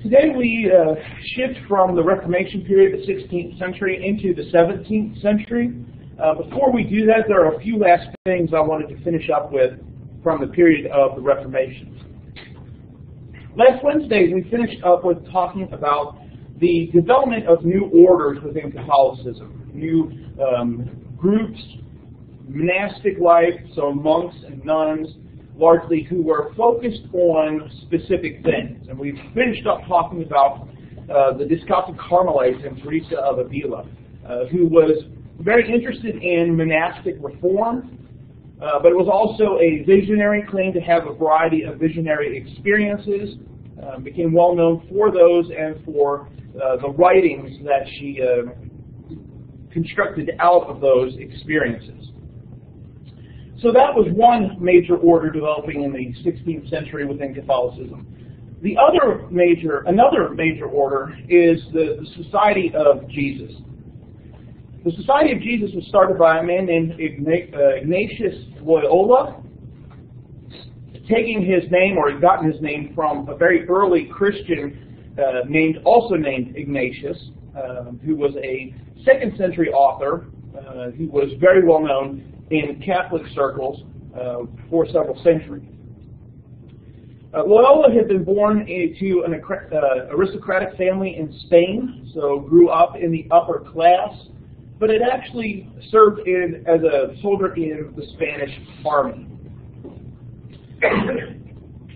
Today we shift from the Reformation period, the 16th century, into the 17th century. Before we do that, there are a few last things I wanted to finish up with from the period of the Reformation. Last Wednesday, we finished up with talking about the development of new orders within Catholicism, new groups, monastic life, so monks and nuns, largely who were focused on specific things. And we finished up talking about the Discalced Carmelite and Teresa of Avila, who was very interested in monastic reform, but it was also a visionary, claimed to have a variety of visionary experiences, became well known for those and for the writings that she constructed out of those experiences. So that was one major order developing in the 16th century within Catholicism. Another major order is the Society of Jesus. The Society of Jesus was started by a man named Ignatius Loyola, taking his name, or he'd gotten his name from a very early Christian also named Ignatius, who was a 2nd century author who was very well known in Catholic circles for several centuries. Loyola had been born into an aristocratic family in Spain, so grew up in the upper class, but had actually served as a soldier in the Spanish army.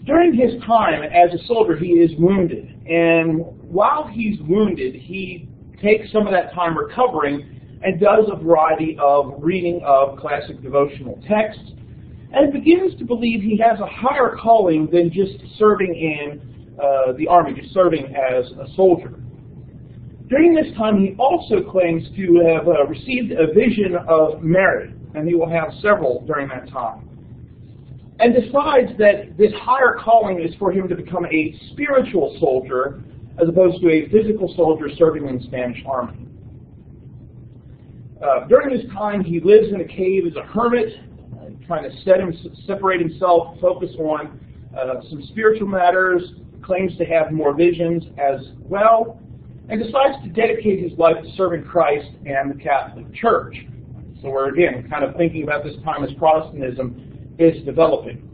During his time as a soldier, he is wounded, and while he's wounded, he takes some of that time recovering and does a variety of reading of classic devotional texts, and begins to believe he has a higher calling than just serving in the army, just serving as a soldier. During this time, he also claims to have received a vision of Mary, and he will have several during that time, and decides that this higher calling is for him to become a spiritual soldier as opposed to a physical soldier serving in the Spanish army. During this time, he lives in a cave as a hermit, trying to separate himself, focus on some spiritual matters, claims to have more visions as well, and decides to dedicate his life to serving Christ and the Catholic Church. So we're, again, kind of thinking about this time as Protestantism is developing.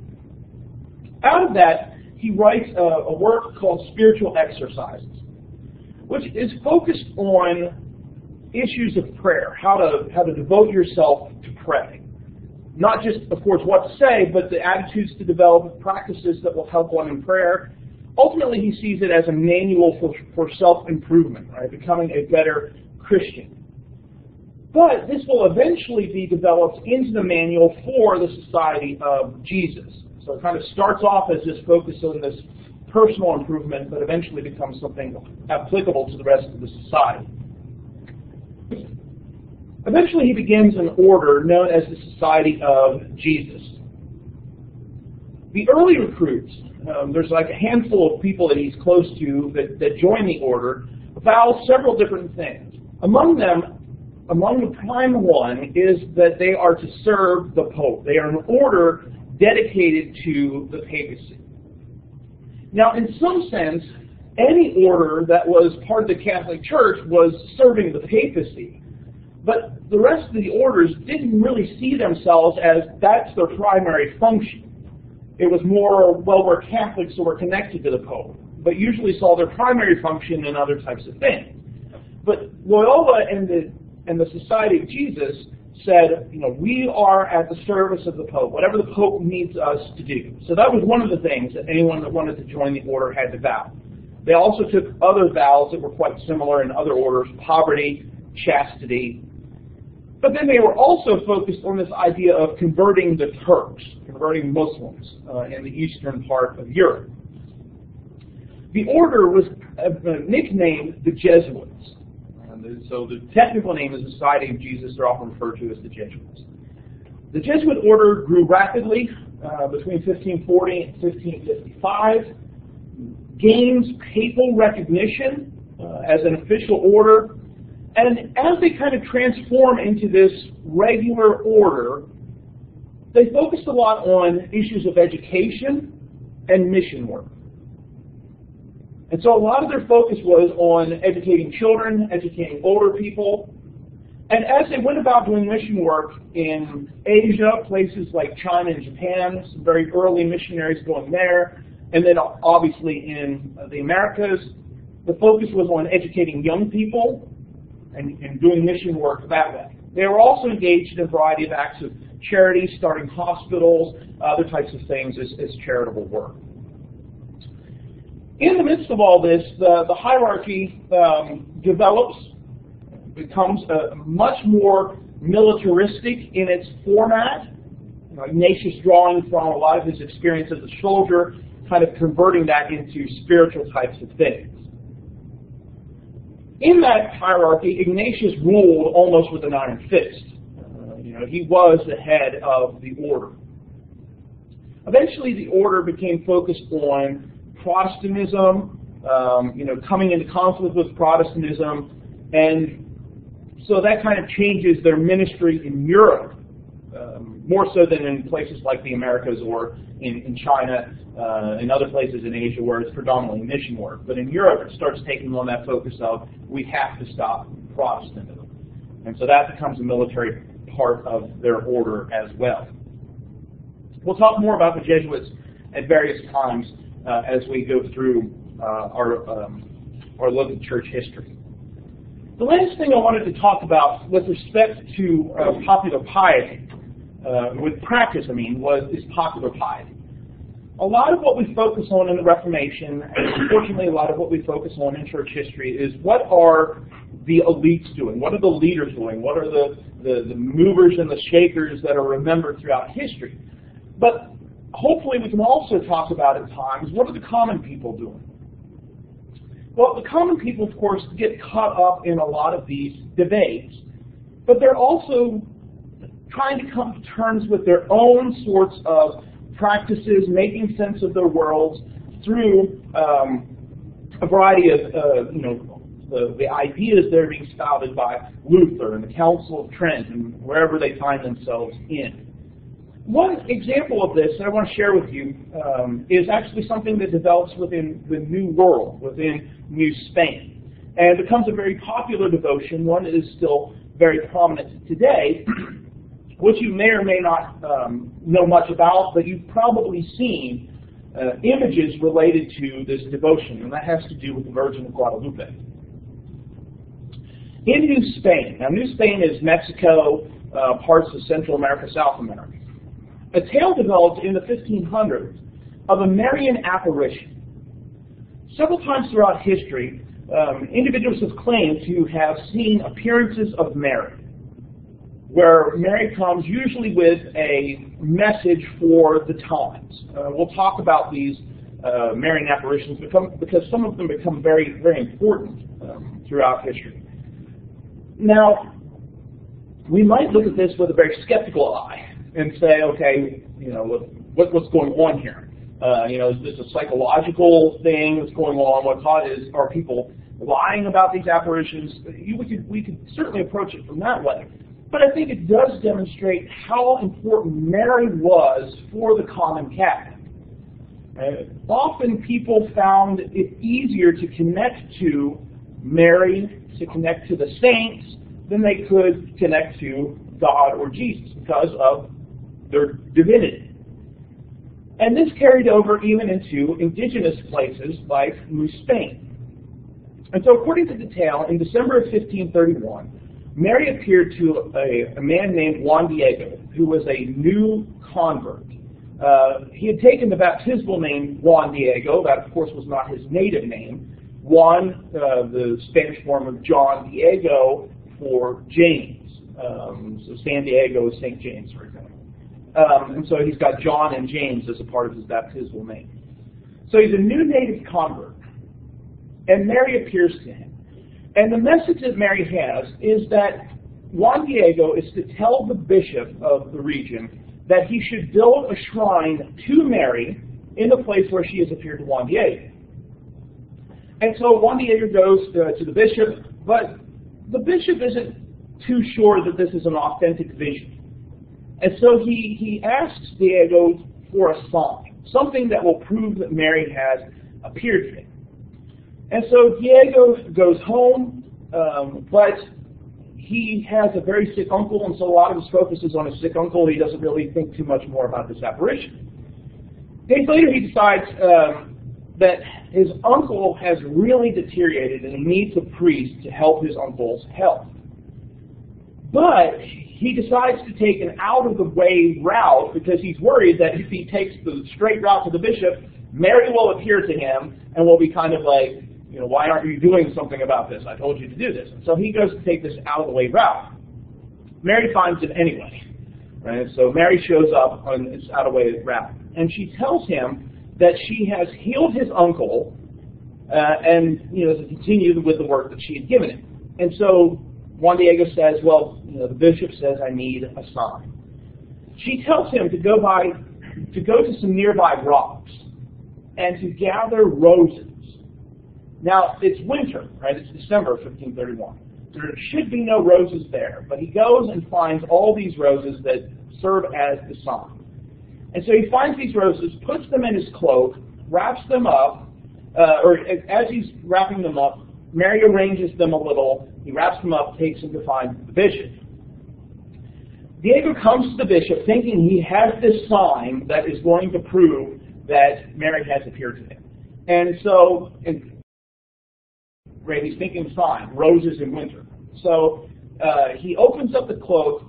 Out of that, he writes a work called Spiritual Exercises, which is focused on issues of prayer, how to devote yourself to pray. Not just, of course, what to say, but the attitudes to develop, practices that will help one in prayer. Ultimately, he sees it as a manual for self-improvement, right? Becoming a better Christian. But this will eventually be developed into the manual for the Society of Jesus. So it kind of starts off as this focus on this personal improvement, but eventually becomes something applicable to the rest of the society. Eventually, he begins an order known as the Society of Jesus. The early recruits, there's like a handful of people that he's close to that join the order, vow several different things. Among the prime one is that they are to serve the Pope. They are an order dedicated to the papacy. Now, in some sense, any order that was part of the Catholic Church was serving the papacy. But the rest of the orders didn't really see themselves as that's their primary function. It was more, well, we're Catholics, so we're connected to the Pope, but usually saw their primary function in other types of things. But Loyola and the Society of Jesus said, we are at the service of the Pope, whatever the Pope needs us to do. So that was one of the things that anyone that wanted to join the order had to vow. They also took other vows that were quite similar in other orders: poverty, chastity. But then they were also focused on this idea of converting the Turks, converting Muslims in the eastern part of Europe. The order was nicknamed the Jesuits. So the technical name is the Society of Jesus. They're often referred to as the Jesuits. The Jesuit order grew rapidly between 1540 and 1555, gains papal recognition as an official order, and as they kind of transform into this regular order, they focused a lot on issues of education and mission work. And so a lot of their focus was on educating children, educating older people. And as they went about doing mission work in Asia, places like China and Japan, some very early missionaries going there, and then obviously in the Americas, the focus was on educating young people and doing mission work that way. They were also engaged in a variety of acts of charity, starting hospitals, other types of things as charitable work. In the midst of all this, the hierarchy develops, becomes much more militaristic in its format. Ignatius drawing from a lot of his experience as a soldier, kind of converting that into spiritual types of things. In that hierarchy, Ignatius ruled almost with an iron fist. He was the head of the order. Eventually, the order became focused on Protestantism, coming into conflict with Protestantism, and so that kind of changes their ministry in Europe, more so than in places like the Americas or in China and other places in Asia where it's predominantly mission work. But in Europe, it starts taking on that focus of we have to stop Protestantism. And so that becomes a military part of their order as well. We'll talk more about the Jesuits at various times as we go through our look at church history. The last thing I wanted to talk about with respect to popular piety, with practice, is popular piety. A lot of what we focus on in the Reformation, and unfortunately a lot of what we focus on in church history, is what are the elites doing? What are the leaders doing? What are the movers and the shakers that are remembered throughout history? But hopefully we can also talk about at times, what are the common people doing? Well, the common people, of course, get caught up in a lot of these debates, but they're also trying to come to terms with their own sorts of practices, making sense of their worlds through a variety of, the ideas that are being spouted by Luther and the Council of Trent and wherever they find themselves in. One example of this that I want to share with you is actually something that develops within the New World, within New Spain, and becomes a very popular devotion, one that is still very prominent today, which you may or may not know much about, but you've probably seen images related to this devotion, and that has to do with the Virgin of Guadalupe. In New Spain, now New Spain is Mexico, parts of Central America, South America, a tale developed in the 1500s of a Marian apparition. Several times throughout history, individuals have claimed to have seen appearances of Mary, where Mary comes usually with a message for the times. We'll talk about these Marian apparitions because some of them become very, very important throughout history. Now, we might look at this with a very skeptical eye and say, okay, what's going on here? Is this a psychological thing that's going on? Are people lying about these apparitions? We could certainly approach it from that way. But I think it does demonstrate how important Mary was for the common Catholic. Often people found it easier to connect to Mary, to connect to the saints, than they could connect to God or Jesus because of their divinity. And this carried over even into indigenous places like New Spain. And so according to the tale, in December of 1531, Mary appeared to a man named Juan Diego, who was a new convert. He had taken the baptismal name Juan Diego. That, of course, was not his native name. Juan, the Spanish form of John Diego for James. So San Diego is St. James, for example. And so he's got John and James as a part of his baptismal name. So he's a new native convert. And Mary appears to him. And the message that Mary has is that Juan Diego is to tell the bishop of the region that he should build a shrine to Mary in the place where she has appeared to Juan Diego. And so Juan Diego goes to the bishop, but the bishop isn't too sure that this is an authentic vision. And so he asks Diego for a sign, something that will prove that Mary has appeared to him. And so Diego goes home, but he has a very sick uncle, and so a lot of his focus is on his sick uncle. He doesn't really think too much more about this apparition. Days later, he decides that his uncle has really deteriorated and he needs a priest to help his uncle's health. But he decides to take an out-of-the-way route because he's worried that if he takes the straight route to the bishop, Mary will appear to him and will be kind of like, why aren't you doing something about this? I told you to do this. And so he goes to take this out-of-the-way route. Mary finds him anyway. Right? So Mary shows up on this out-of-the-way route. And she tells him that she has healed his uncle and to continue with the work that she had given him. And so Juan Diego says, well, the bishop says I need a sign. She tells him to go to some nearby rocks and to gather roses. Now, it's winter, right? It's December of 1531. There should be no roses there, but he goes and finds all these roses that serve as the sign. And so he finds these roses, puts them in his cloak, wraps them up, or as he's wrapping them up, Mary arranges them a little, he wraps them up, takes them to find the bishop. Diego comes to the bishop thinking he has this sign that is going to prove that Mary has appeared to him. And so, he's thinking sign, roses in winter. So he opens up the cloak,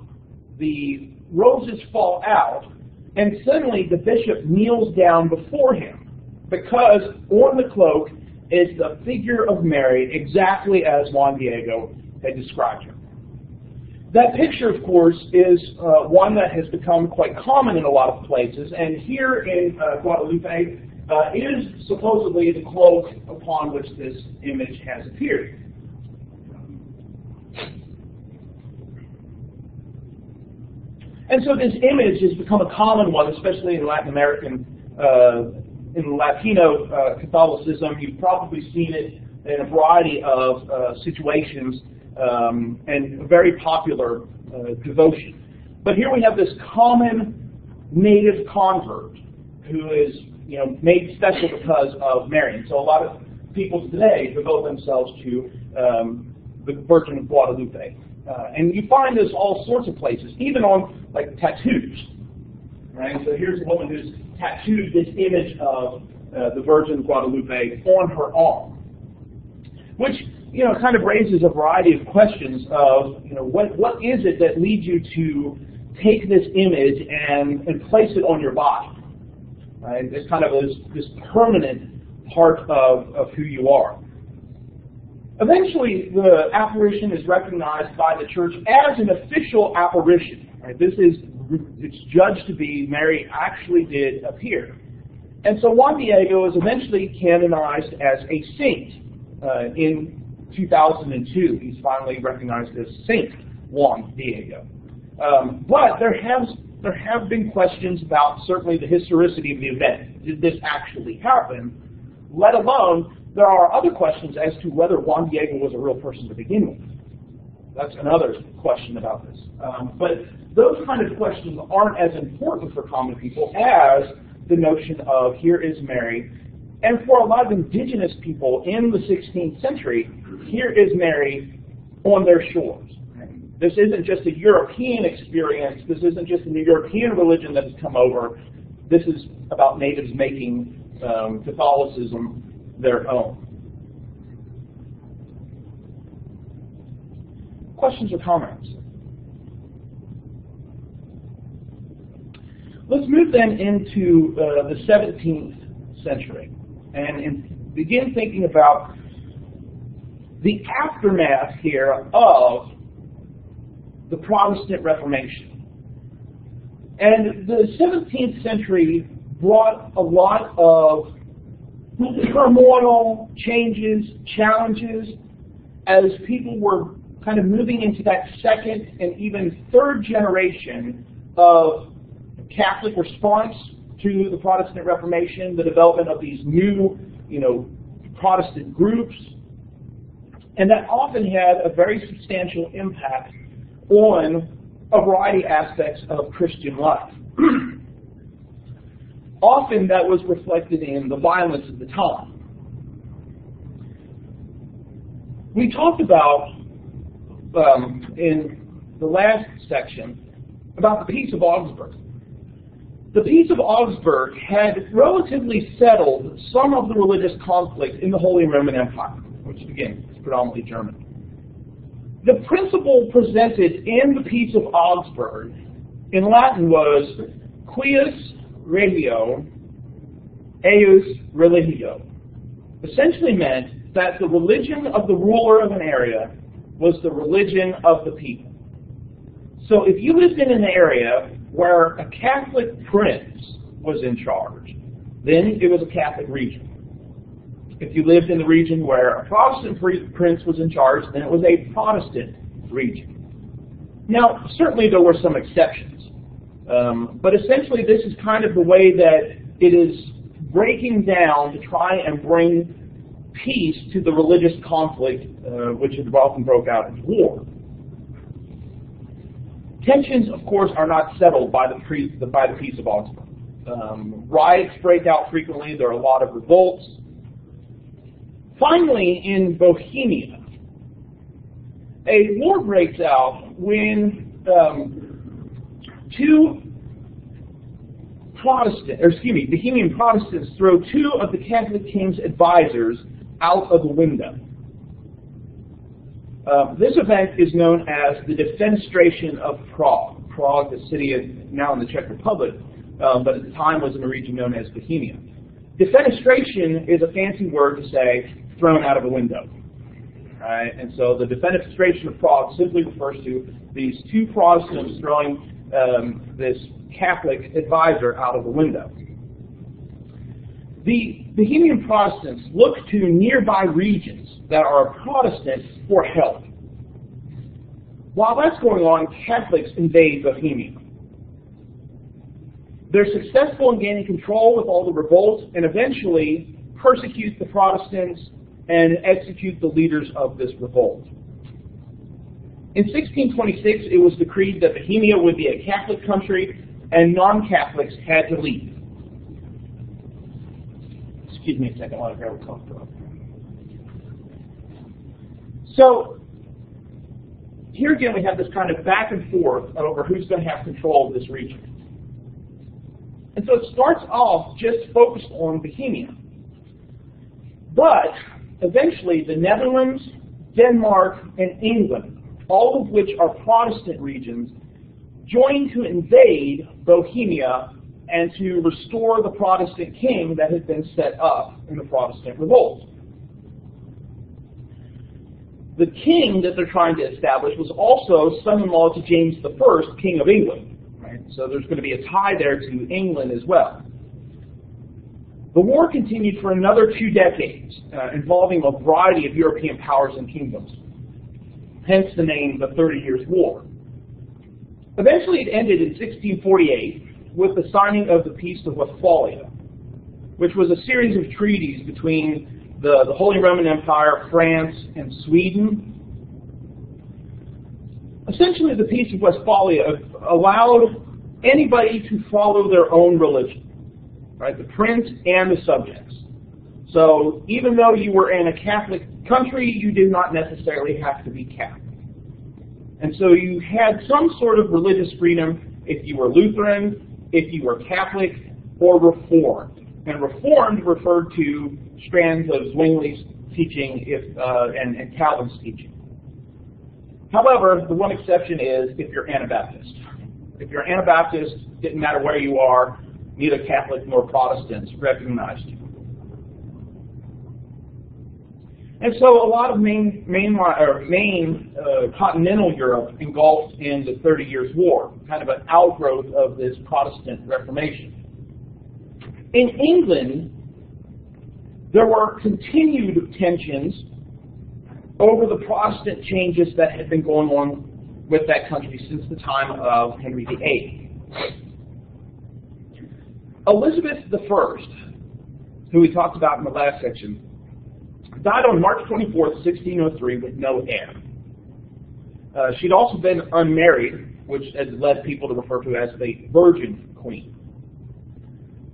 the roses fall out, and suddenly the bishop kneels down before him because on the cloak is the figure of Mary exactly as Juan Diego had described her. That picture, of course, is one that has become quite common in a lot of places, and here in Guadalupe is supposedly the cloak upon which this image has appeared. And so this image has become a common one, especially in Latin American, in Latino Catholicism. You've probably seen it in a variety of situations and a very popular devotion. But here we have this common native convert who is made special because of Mary. And so a lot of people today devote themselves to the Virgin of Guadalupe. And you find this all sorts of places, even on like tattoos. Right? So here's a woman who's tattooed this image of the Virgin of Guadalupe on her arm, which kind of raises a variety of questions of what is it that leads you to take this image and place it on your body. Right? It's kind of this permanent part of who you are. Eventually, the apparition is recognized by the church as an official apparition. Right? It's judged to be Mary actually did appear. And so Juan Diego is eventually canonized as a saint in 2002. He's finally recognized as Saint Juan Diego. But there have been questions about certainly the historicity of the event. Did this actually happen? Let alone, there are other questions as to whether Juan Diego was a real person to begin with. That's another question about this. But those kind of questions aren't as important for common people as the notion of here is Mary. And for a lot of indigenous people in the 16th century, here is Mary on their shores. This isn't just a European experience. This isn't just a European religion that has come over. This is about natives making Catholicism their own. Questions or comments? Let's move then into the 17th century and begin thinking about the aftermath here of the Protestant Reformation. And the 17th century brought a lot of turmoil, changes, challenges, as people were kind of moving into that second and even third generation of Catholic response to the Protestant Reformation, the development of these new, Protestant groups. And that often had a very substantial impact on a variety of aspects of Christian life. Often that was reflected in the violence of the time. We talked about, in the last section, about the Peace of Augsburg. The Peace of Augsburg had relatively settled some of the religious conflict in the Holy Roman Empire, which again is predominantly German. The principle presented in the Peace of Augsburg in Latin was cuius regio, eius religio. Essentially meant that the religion of the ruler of an area was the religion of the people. So if you lived in an area where a Catholic prince was in charge, then it was a Catholic region. If you lived in the region where a Protestant prince was in charge, then it was a Protestant region. Now, certainly there were some exceptions, but essentially this is kind of the way that it is breaking down to try and bring peace to the religious conflict, which had often broke out in war. Tensions, of course, are not settled by the Peace of Augsburg. Riots break out frequently. There are a lot of revolts. Finally, in Bohemia, a war breaks out when Bohemian Protestants throw two of the Catholic king's advisors out of the window. This event is known as the Defenestration of Prague. Prague, the city now in the Czech Republic, but at the time was in a region known as Bohemia. Defenestration is a fancy word to say thrown out of a window. Right? And so the Defenestration of Prague simply refers to these two Protestants throwing this Catholic advisor out of the window. The Bohemian Protestants look to nearby regions that are Protestant for help. While that's going on, Catholics invade Bohemia. They're successful in gaining control with all the revolts and eventually persecute the Protestants and execute the leaders of this revolt. In 1626, it was decreed that Bohemia would be a Catholic country and non-Catholics had to leave. Excuse me a second while I grab a cough drop. So, here again we have this kind of back and forth over who's going to have control of this region. And so it starts off just focused on Bohemia. But eventually the Netherlands, Denmark, and England, all of which are Protestant regions, join to invade Bohemia and to restore the Protestant king that had been set up in the Protestant revolt. The king that they're trying to establish was also son-in-law to James I, King of England. Right? So there's going to be a tie there to England as well. The war continued for another 2 decades, involving a variety of European powers and kingdoms. Hence the name, the 30 Years' War. Eventually it ended in 1648 with the signing of the Peace of Westphalia, which was a series of treaties between the Holy Roman Empire, France, and Sweden. Essentially, the Peace of Westphalia allowed anybody to follow their own religion, right? The prince and the subjects. So even though you were in a Catholic country, you did not necessarily have to be Catholic. And so you had some sort of religious freedom if you were Lutheran, if you were Catholic, or Reformed. And Reformed referred to strands of Zwingli's teaching and Calvin's teaching. However, the one exception is if you're Anabaptist. If you're Anabaptist, it didn't matter where you are, neither Catholic nor Protestants recognized you. And so a lot of main continental Europe engulfed in the 30 Years' War, kind of an outgrowth of this Protestant Reformation. In England, there were continued tensions over the Protestant changes that had been going on with that country since the time of Henry VIII. Elizabeth I, who we talked about in the last section, died on March 24th, 1603 with no heir. She'd also been unmarried, which has led people to refer to as the Virgin Queen.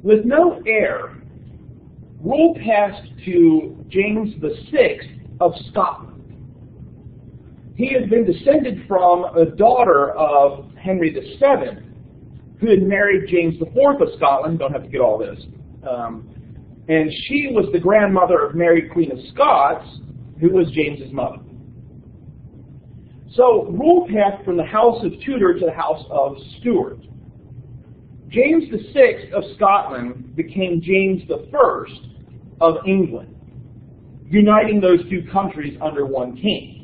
With no heir, rule passed to James VI of Scotland. He had been descended from a daughter of Henry VII, who had married James IV of Scotland. Don't have to get all this. And she was the grandmother of Mary, Queen of Scots, who was James's mother. So rule passed from the house of Tudor to the house of Stuart. James VI of Scotland became James I of England, uniting those two countries under one king.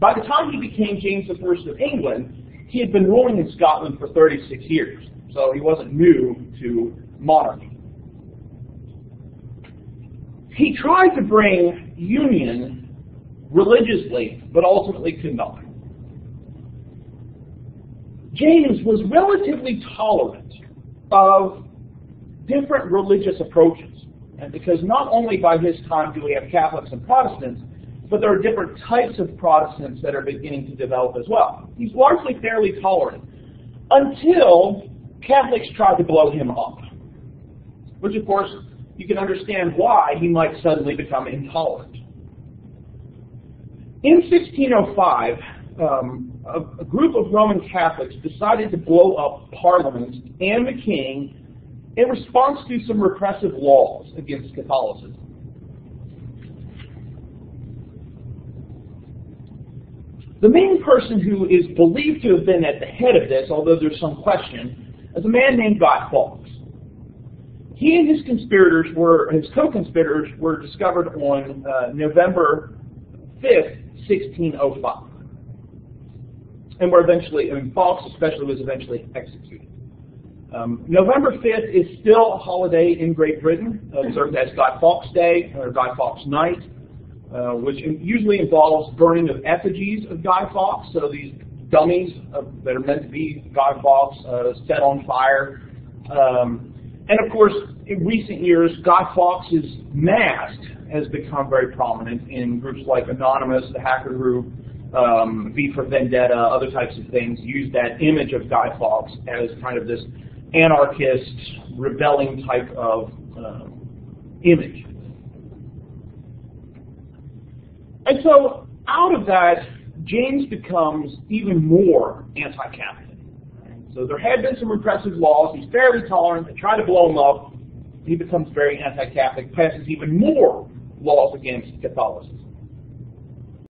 By the time he became James I of England, he had been ruling in Scotland for 36 years, so he wasn't new to monarchy. He tried to bring union religiously, but ultimately could not. James was relatively tolerant of different religious approaches, and because not only by his time do we have Catholics and Protestants, but there are different types of Protestants that are beginning to develop as well. He's largely fairly tolerant until Catholics tried to blow him up, which of course you can understand why he might suddenly become intolerant. In 1605, a group of Roman Catholics decided to blow up Parliament and the king in response to some repressive laws against Catholicism. The main person who is believed to have been at the head of this, although there's some question, is a man named Guy Fawkes. He and his co-conspirators were discovered on November 5th, 1605. And were eventually, Fawkes especially was eventually executed. November 5th is still a holiday in Great Britain, observed as Guy Fawkes Day or Guy Fawkes Night, which usually involves burning of effigies of Guy Fawkes. So these dummies that are meant to be Guy Fawkes set on fire. And of course, in recent years, Guy Fawkes' mask has become very prominent in groups like Anonymous, the hacker group, V for Vendetta, other types of things, use that image of Guy Fawkes as kind of this anarchist, rebelling type of image. And so, out of that, James becomes even more anti-Catholic. So there had been some repressive laws. He's fairly tolerant. They try to blow him up. He becomes very anti-Catholic, passes even more laws against Catholicism.